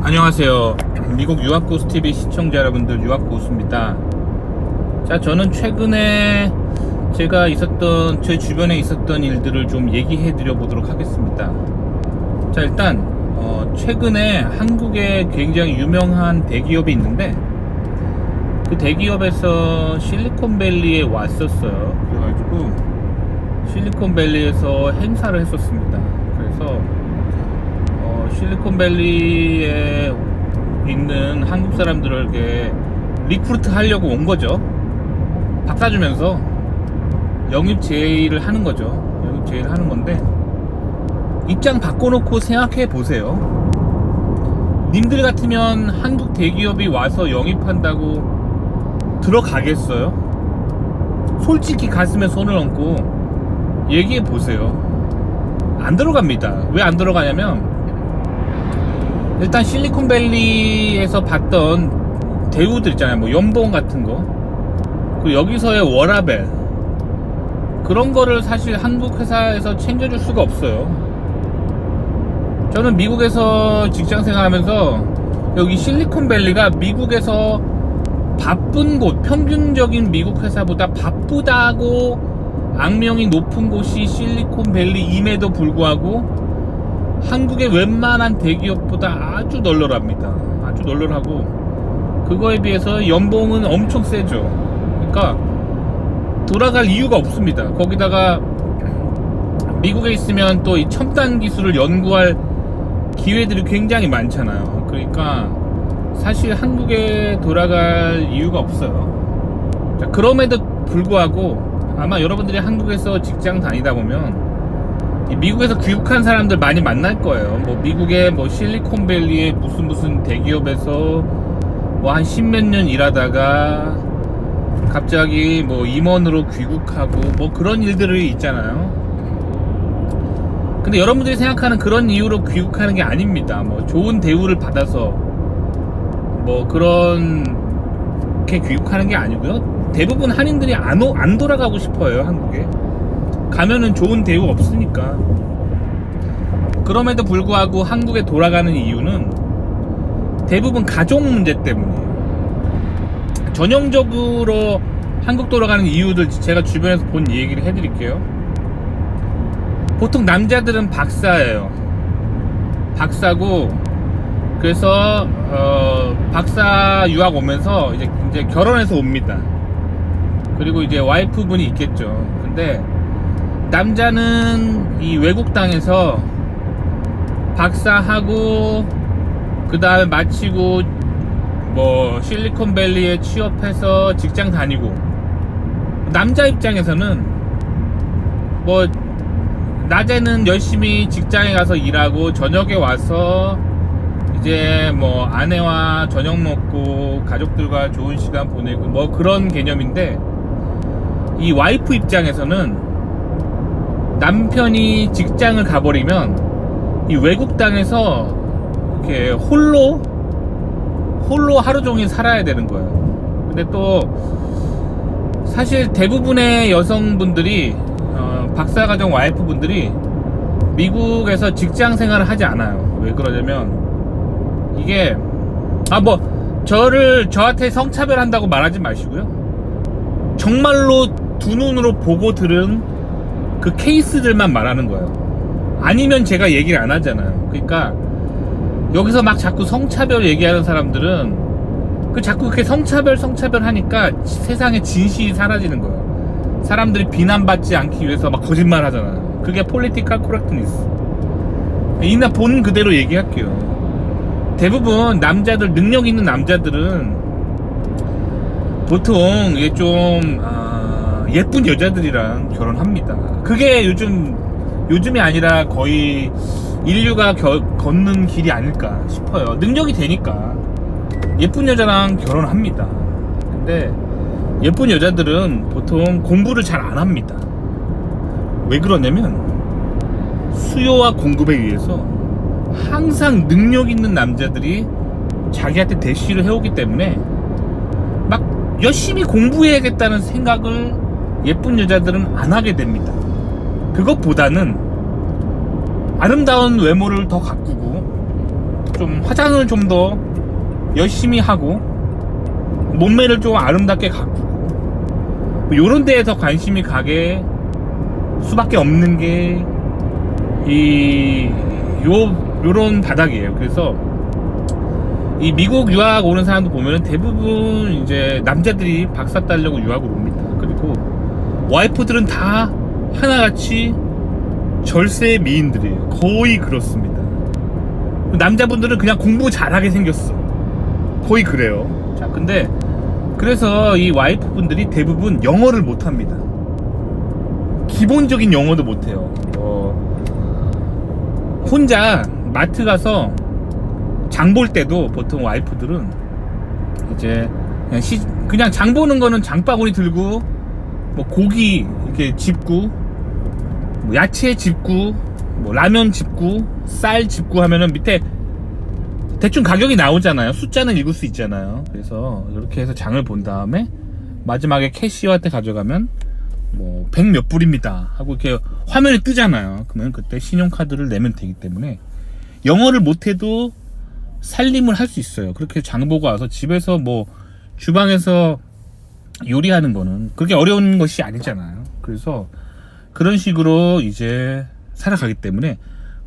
안녕하세요. 미국 유학고수TV 시청자 여러분들, 유학고수입니다. 자, 저는 최근에 제가 제 주변에 있었던 일들을 좀 얘기해 드려 보도록 하겠습니다. 자, 일단 최근에 한국에 굉장히 유명한 대기업이 있는데, 그 대기업에서 실리콘밸리에 왔었어요. 그래가지고 실리콘밸리에서 행사를 했었습니다. 그래서 실리콘밸리에 있는 한국 사람들에게 리크루트 하려고 온 거죠. 박 사주면서 영입 제의를 하는 거죠. 영입 제의를 하는 건데, 입장 바꿔놓고 생각해 보세요. 님들 같으면 한국 대기업이 와서 영입한다고 들어가겠어요? 솔직히 가슴에 손을 얹고 얘기해 보세요. 안 들어갑니다. 왜 안 들어가냐면, 일단 실리콘밸리에서 봤던 대우들 있잖아요. 뭐 연봉 같은 거, 그리고 여기서의 워라밸, 그런 거를 사실 한국 회사에서 챙겨줄 수가 없어요. 저는 미국에서 직장 생활하면서 여기 실리콘밸리가 미국에서 바쁜 곳, 평균적인 미국 회사보다 바쁘다고 악명이 높은 곳이 실리콘밸리임에도 불구하고 한국의 웬만한 대기업보다 아주 널널합니다. 아주 널널하고, 그거에 비해서 연봉은 엄청 세죠. 그러니까 돌아갈 이유가 없습니다. 거기다가 미국에 있으면 또 이 첨단 기술을 연구할 기회들이 굉장히 많잖아요. 그러니까 사실 한국에 돌아갈 이유가 없어요. 자, 그럼에도 불구하고 아마 여러분들이 한국에서 직장 다니다 보면 미국에서 귀국한 사람들 많이 만날 거예요. 뭐 미국의 뭐 실리콘밸리의 무슨 대기업에서 뭐 한 십몇 년 일하다가 갑자기 뭐 임원으로 귀국하고 뭐 그런 일들이 있잖아요. 근데 여러분들이 생각하는 그런 이유로 귀국하는 게 아닙니다. 뭐 좋은 대우를 받아서 뭐 그렇게 귀국하는 게 아니고요. 대부분 한인들이 안 돌아가고 싶어요, 한국에. 가면은 좋은 대우 없으니까. 그럼에도 불구하고 한국에 돌아가는 이유는 대부분 가족 문제 때문이에요. 전형적으로 한국 돌아가는 이유들 제가 주변에서 본 얘기를 해드릴게요. 보통 남자들은 박사예요. 박사고, 그래서 박사 유학 오면서 이제 결혼해서 옵니다. 그리고 이제 와이프분이 있겠죠. 근데 남자는 이 외국 땅에서 박사하고 그 다음에 마치고 뭐 실리콘밸리에 취업해서 직장 다니고, 남자 입장에서는 뭐 낮에는 열심히 직장에 가서 일하고 저녁에 와서 이제 뭐 아내와 저녁 먹고 가족들과 좋은 시간 보내고 뭐 그런 개념인데, 이 와이프 입장에서는 남편이 직장을 가버리면 이 외국 땅에서 이렇게 홀로 하루 종일 살아야 되는 거예요. 근데 또 사실 대부분의 여성분들이 박사과정 와이프분들이 미국에서 직장 생활을 하지 않아요. 왜 그러냐면, 이게 저한테 성차별한다고 말하지 마시고요. 정말로 두 눈으로 보고 들은 그 케이스들만 말하는 거예요. 아니면 제가 얘기를 안 하잖아요. 그러니까 여기서 막 자꾸 성차별 얘기하는 사람들은 자꾸 그렇게 성차별 하니까 세상에 진실이 사라지는 거예요. 사람들이 비난받지 않기 위해서 막 거짓말 하잖아요. 그게 폴리티컬 코렉트니스. 이나 본 그대로 얘기할게요. 대부분 남자들, 능력 있는 남자들은 보통 이게 좀 예쁜 여자들이랑 결혼합니다. 그게 요즘이 아니라 거의 인류가 걷는 길이 아닐까 싶어요. 능력이 되니까 예쁜 여자랑 결혼합니다. 근데 예쁜 여자들은 보통 공부를 잘 안 합니다. 왜 그러냐면, 수요와 공급에 의해서 항상 능력 있는 남자들이 자기한테 대시를 해오기 때문에 막 열심히 공부해야겠다는 생각을 예쁜 여자들은 안 하게 됩니다. 그것보다는 아름다운 외모를 더 가꾸고 좀 화장을 좀 더 열심히 하고 몸매를 좀 아름답게 가꾸고 뭐 요런 데에 더 관심이 가게 수밖에 없는 게 요런 바닥이에요. 그래서 이 미국 유학 오는 사람들 보면 대부분 이제 남자들이 박사 따려고 유학을 옵니다. 그리고 와이프들은 다 하나같이 절세 미인들이에요. 거의 그렇습니다. 남자분들은 그냥 공부 잘하게 생겼어. 거의 그래요. 자, 근데 그래서 이 와이프분들이 대부분 영어를 못합니다. 기본적인 영어도 못해요. 혼자 마트 가서 장 볼 때도 보통 와이프들은 이제 그냥 장 보는 거는 장바구니 들고 뭐 고기 이렇게 짚고 뭐 야채 짚고 뭐 라면 짚고 쌀 짚고 하면은 밑에 대충 가격이 나오잖아요. 숫자는 읽을 수 있잖아요. 그래서 이렇게 해서 장을 본 다음에 마지막에 캐시어한테 가져가면 뭐 100 몇 불입니다 하고 이렇게 화면이 뜨잖아요. 그러면 그때 신용카드를 내면 되기 때문에 영어를 못해도 살림을 할 수 있어요. 그렇게 장 보고 와서 집에서 뭐 주방에서 요리하는 거는 그렇게 어려운 것이 아니잖아요. 그래서 그런 식으로 이제 살아가기 때문에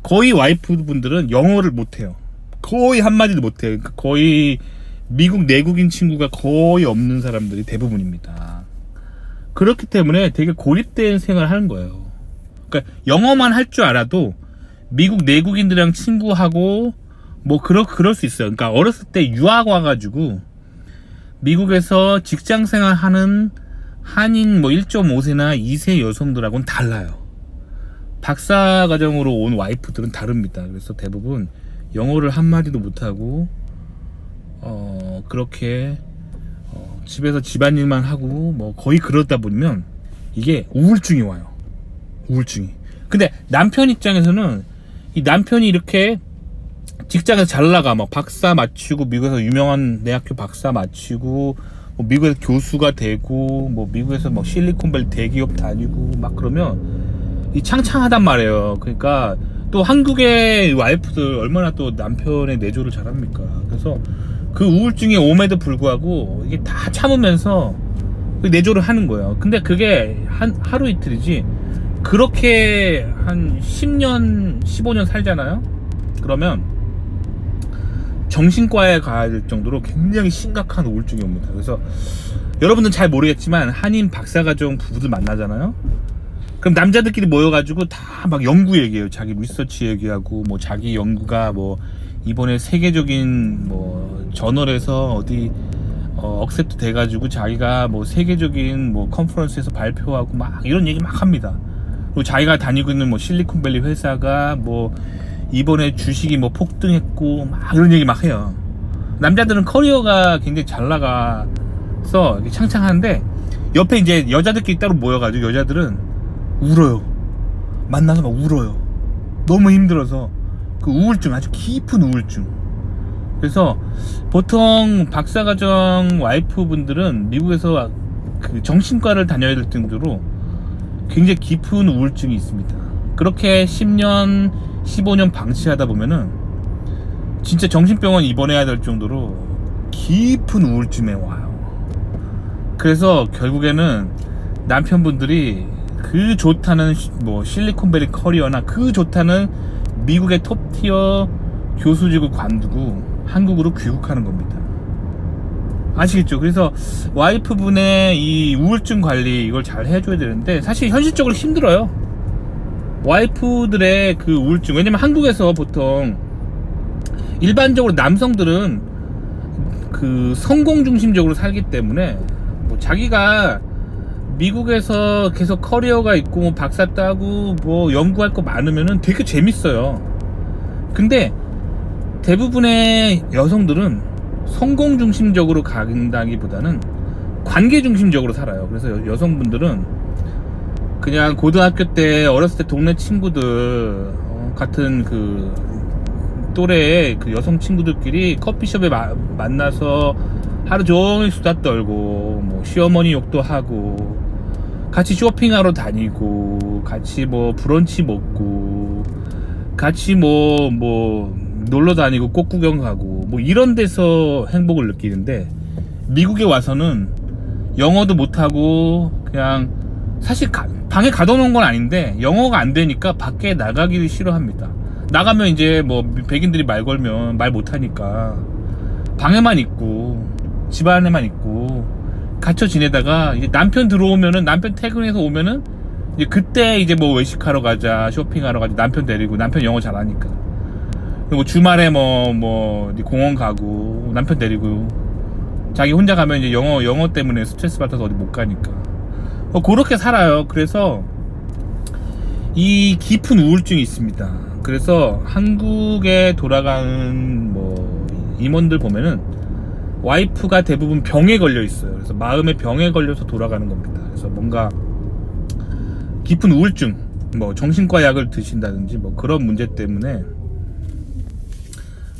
거의 와이프분들은 영어를 못해요. 거의 한마디도 못해요. 거의 미국 내국인 친구가 거의 없는 사람들이 대부분입니다. 그렇기 때문에 되게 고립된 생활을 하는 거예요. 그러니까 영어만 할 줄 알아도 미국 내국인들이랑 친구하고 뭐 그럴 수 있어요. 그러니까 어렸을 때 유학 와가지고 미국에서 직장 생활하는 한인 뭐 1.5세나 2세 여성들하고는 달라요. 박사 과정으로 온 와이프들은 다릅니다. 그래서 대부분 영어를 한마디도 못하고 그렇게 집에서 집안일만 하고 뭐 거의 그러다 보면 이게 우울증이 와요. 우울증이. 근데 남편 입장에서는 이 남편이 이렇게 직장에서 잘 나가 막 박사 마치고 미국에서 유명한 대학교 박사 마치고 뭐 미국에서 교수가 되고 뭐 미국에서 막 실리콘밸리 대기업 다니고 막 그러면 이 창창하단 말이에요. 그러니까 또 한국의 와이프들 얼마나 또 남편의 내조를 잘합니까? 그래서 그 우울증이 옴에도 불구하고 이게 다 참으면서 내조를 하는 거예요. 근데 그게 하루 이틀이지 그렇게 한 10년 15년 살잖아요. 그러면 정신과에 가야 될 정도로 굉장히 심각한 우울증이 옵니다. 그래서 여러분들은 잘 모르겠지만 한인 박사과정 부부들 만나잖아요. 그럼 남자들끼리 모여가지고 다 막 연구 얘기해요. 자기 리서치 얘기하고 뭐 자기 연구가 뭐 이번에 세계적인 뭐 저널에서 어디 억셉트 돼가지고 자기가 뭐 세계적인 뭐 컨퍼런스에서 발표하고 막 이런 얘기 막 합니다. 그리고 자기가 다니고 있는 뭐 실리콘밸리 회사가 뭐 이번에 주식이 뭐 폭등했고 막 이런 얘기 막 해요. 남자들은 커리어가 굉장히 잘 나가서 창창한데 옆에 이제 여자들끼리 따로 모여가지고 여자들은 울어요. 만나서 막 울어요. 너무 힘들어서 그 우울증, 아주 깊은 우울증. 그래서 보통 박사과정 와이프분들은 미국에서 그 정신과를 다녀야 될 정도로 굉장히 깊은 우울증이 있습니다. 그렇게 10년 15년 방치하다 보면은 진짜 정신병원 입원해야 될 정도로 깊은 우울증에 와요. 그래서 결국에는 남편분들이 그 좋다는 뭐 실리콘밸리 커리어나 그 좋다는 미국의 톱티어 교수직을 관두고 한국으로 귀국하는 겁니다. 아시겠죠? 그래서 와이프분의 이 우울증 관리 이걸 잘 해줘야 되는데 사실 현실적으로 힘들어요. 와이프들의 그 우울증, 왜냐면 한국에서 보통 일반적으로 남성들은 그 성공 중심적으로 살기 때문에 뭐 자기가 미국에서 계속 커리어가 있고 뭐 박사 따고 뭐 연구할 거 많으면은 되게 재밌어요. 근데 대부분의 여성들은 성공 중심적으로 간다기보다는 관계 중심적으로 살아요. 그래서 여성분들은 그냥 고등학교 때 어렸을 때 동네 친구들 같은 그 또래의 그 여성 친구들끼리 커피숍에 만나서 하루 종일 수다 떨고 뭐 시어머니 욕도 하고 같이 쇼핑하러 다니고 같이 뭐 브런치 먹고 같이 뭐 놀러 다니고 꽃 구경 가고 뭐 이런 데서 행복을 느끼는데, 미국에 와서는 영어도 못하고 그냥 사실 방에 가둬놓은 건 아닌데 영어가 안 되니까 밖에 나가기를 싫어합니다. 나가면 이제 뭐 백인들이 말 걸면 말 못하니까 방에만 있고 집 안에만 있고 갇혀 지내다가, 이제 남편 들어오면은, 남편 퇴근해서 오면은 이제 그때 이제 뭐 외식하러 가자, 쇼핑하러 가자, 남편 데리고, 남편 영어 잘하니까. 그리고 주말에 뭐 공원 가고 남편 데리고, 자기 혼자 가면 이제 영어 때문에 스트레스 받아서 어디 못 가니까 그렇게 살아요. 그래서 이 깊은 우울증이 있습니다. 그래서 한국에 돌아가는 뭐 임원들 보면은 와이프가 대부분 병에 걸려 있어요. 그래서 마음의 병에 걸려서 돌아가는 겁니다. 그래서 뭔가 깊은 우울증, 뭐 정신과 약을 드신다든지 뭐 그런 문제 때문에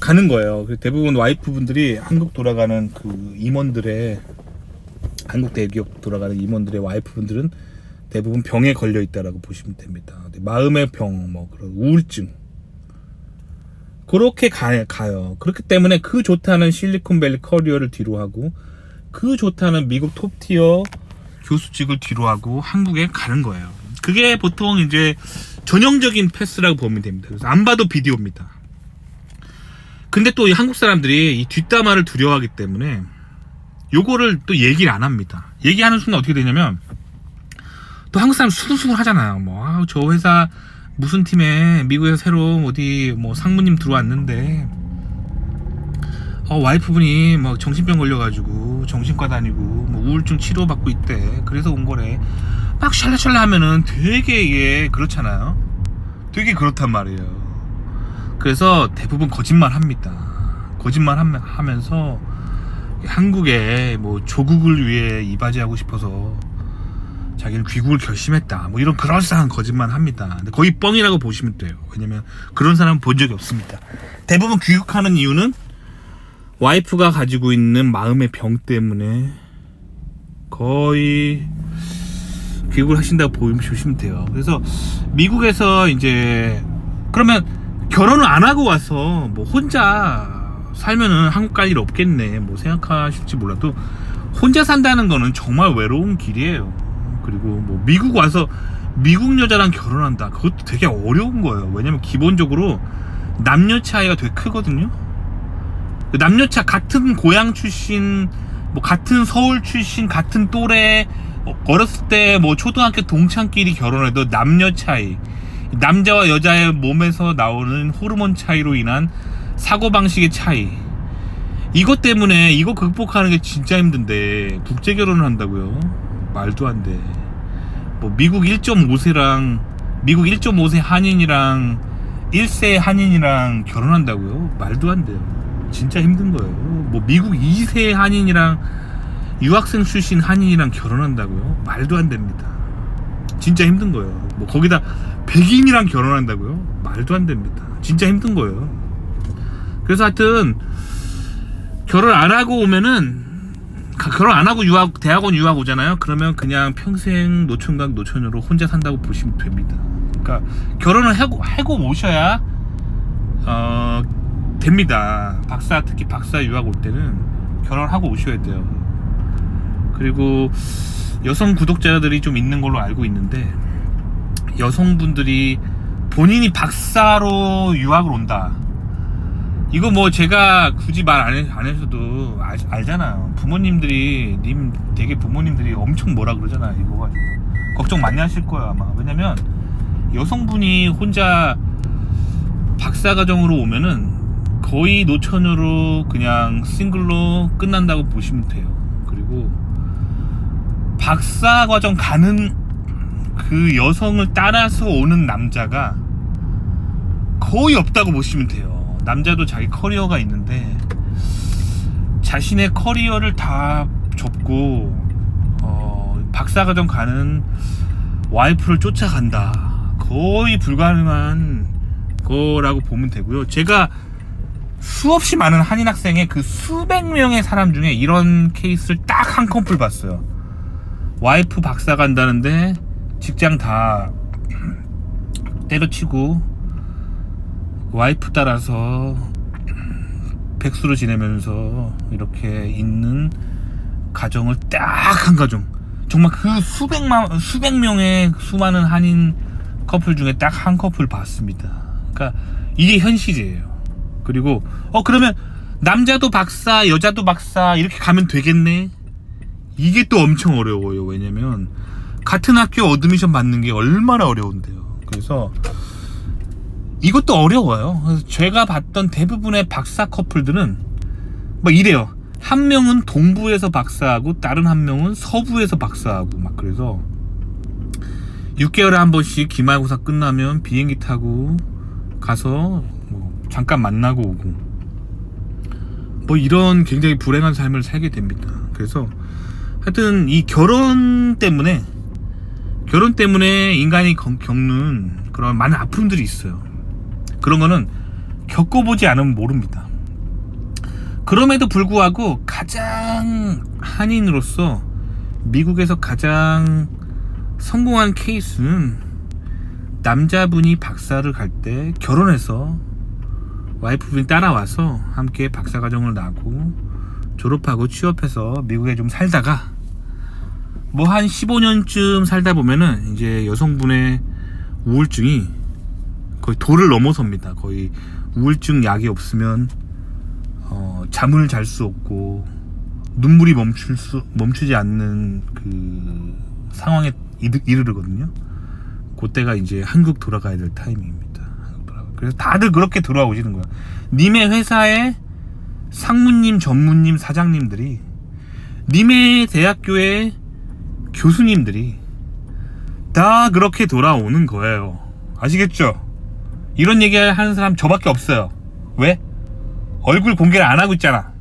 가는 거예요. 대부분 와이프분들이 한국 돌아가는 그 임원들의, 한국 대기업 돌아가는 임원들의 와이프분들은 대부분 병에 걸려 있다라고 보시면 됩니다. 마음의 병, 뭐 그런 우울증, 그렇게 가요. 그렇기 때문에 그 좋다는 실리콘밸리 커리어를 뒤로 하고, 그 좋다는 미국 톱티어 교수직을 뒤로 하고 한국에 가는 거예요. 그게 보통 이제 전형적인 패스라고 보면 됩니다. 그래서 안 봐도 비디오입니다. 근데 또 이 한국 사람들이 이 뒷담화를 두려워하기 때문에 요거를 또 얘기를 안 합니다. 얘기하는 순간 어떻게 되냐면, 또 한국 사람 수근수근 하잖아요. 뭐 저 회사 무슨 팀에 미국에서 새로 어디 뭐 상무님 들어왔는데 와이프분이 뭐 정신병 걸려가지고 정신과 다니고 뭐 우울증 치료받고 있대, 그래서 온 거래, 막 샬라샬라 하면은 되게 이게 그렇잖아요. 되게 그렇단 말이에요. 그래서 대부분 거짓말 합니다. 거짓말 하면서 한국에 뭐 조국을 위해 이바지하고 싶어서 자기는 귀국을 결심했다, 뭐 이런 그럴싸한 거짓말 합니다. 근데 거의 뻥이라고 보시면 돼요. 왜냐면 그런 사람은 본 적이 없습니다. 대부분 귀국하는 이유는 와이프가 가지고 있는 마음의 병 때문에 거의 귀국을 하신다고 보시면 돼요. 그래서 미국에서 이제 그러면 결혼을 안 하고 와서 뭐 혼자 살면은 한국 갈 일 없겠네 뭐 생각하실지 몰라도, 혼자 산다는 거는 정말 외로운 길이에요. 그리고 뭐 미국 와서 미국 여자랑 결혼한다, 그것도 되게 어려운 거예요. 왜냐면 기본적으로 남녀 차이가 되게 크거든요. 남녀 차, 같은 고향 출신, 뭐 같은 서울 출신, 같은 또래, 어렸을 때 뭐 초등학교 동창끼리 결혼해도 남녀 차이, 남자와 여자의 몸에서 나오는 호르몬 차이로 인한 사고방식의 차이, 이것 때문에 이거 극복하는 게 진짜 힘든데 국제 결혼을 한다고요? 말도 안 돼. 뭐 미국 1.5세랑 미국 1.5세 한인이랑 1세 한인이랑 결혼한다고요? 말도 안 돼요. 진짜 힘든 거예요. 뭐 미국 2세 한인이랑 유학생 출신 한인이랑 결혼한다고요? 말도 안 됩니다. 진짜 힘든 거예요. 뭐 거기다 백인이랑 결혼한다고요? 말도 안 됩니다. 진짜 힘든 거예요. 그래서 하여튼 결혼 안 하고 오면은, 결혼 안 하고 대학원 유학 오잖아요. 그러면 그냥 평생 노총각 노처녀로 혼자 산다고 보시면 됩니다. 그러니까 결혼을 하고 오셔야 됩니다. 특히 박사 유학 올 때는 결혼하고 오셔야 돼요. 그리고 여성 구독자들이 좀 있는 걸로 알고 있는데, 여성분들이 본인이 박사로 유학을 온다, 이거 뭐 제가 굳이 말 안 해서도 알잖아요. 부모님들이, 되게 부모님들이 엄청 뭐라 그러잖아요. 이거 가지고 걱정 많이 하실 거예요 아마. 왜냐면 여성분이 혼자 박사과정으로 오면은 거의 노처녀로 그냥 싱글로 끝난다고 보시면 돼요. 그리고 박사과정 가는 그 여성을 따라서 오는 남자가 거의 없다고 보시면 돼요. 남자도 자기 커리어가 있는데 자신의 커리어를 다 접고 박사과정 가는 와이프를 쫓아간다, 거의 불가능한 거라고 보면 되고요. 제가 수없이 많은 한인 학생의 그 수백 명의 사람 중에 이런 케이스를 딱 한 커플 봤어요. 와이프 박사 간다는데 직장 다 때려치고 와이프 따라서 백수로 지내면서 이렇게 있는 가정을 딱 한 가정, 정말 그 수백 명의 수많은 한인 커플 중에 딱 한 커플 봤습니다. 그러니까 이게 현실이에요. 그리고 그러면 남자도 박사 여자도 박사 이렇게 가면 되겠네, 이게 또 엄청 어려워요. 왜냐면 같은 학교 어드미션 받는 게 얼마나 어려운데요. 그래서 이것도 어려워요. 그래서 제가 봤던 대부분의 박사 커플들은 뭐 이래요. 한 명은 동부에서 박사하고 다른 한 명은 서부에서 박사하고 막, 그래서 6개월에 한 번씩 기말고사 끝나면 비행기 타고 가서 뭐 잠깐 만나고 오고, 뭐 이런 굉장히 불행한 삶을 살게 됩니다. 그래서 하여튼 이 결혼 때문에 인간이 겪는 그런 많은 아픔들이 있어요. 그런 거는 겪어보지 않으면 모릅니다. 그럼에도 불구하고 가장 한인으로서 미국에서 가장 성공한 케이스는 남자분이 박사를 갈 때 결혼해서 와이프분이 따라와서 함께 박사과정을 나고 졸업하고 취업해서 미국에 좀 살다가 뭐 한 15년쯤 살다 보면은 이제 여성분의 우울증이 거의 도를 넘어섭니다. 거의 우울증 약이 없으면 잠을 잘 수 없고 눈물이 멈추지 않는 그 상황에 이르거든요. 그때가 이제 한국 돌아가야 될 타이밍입니다. 그래서 다들 그렇게 돌아오시는 거야. 님의 회사의 상무님, 전무님, 사장님들이, 님의 대학교의 교수님들이 다 그렇게 돌아오는 거예요. 아시겠죠? 이런 얘기 하는 사람 저밖에 없어요. 왜? 얼굴 공개를 안 하고 있잖아.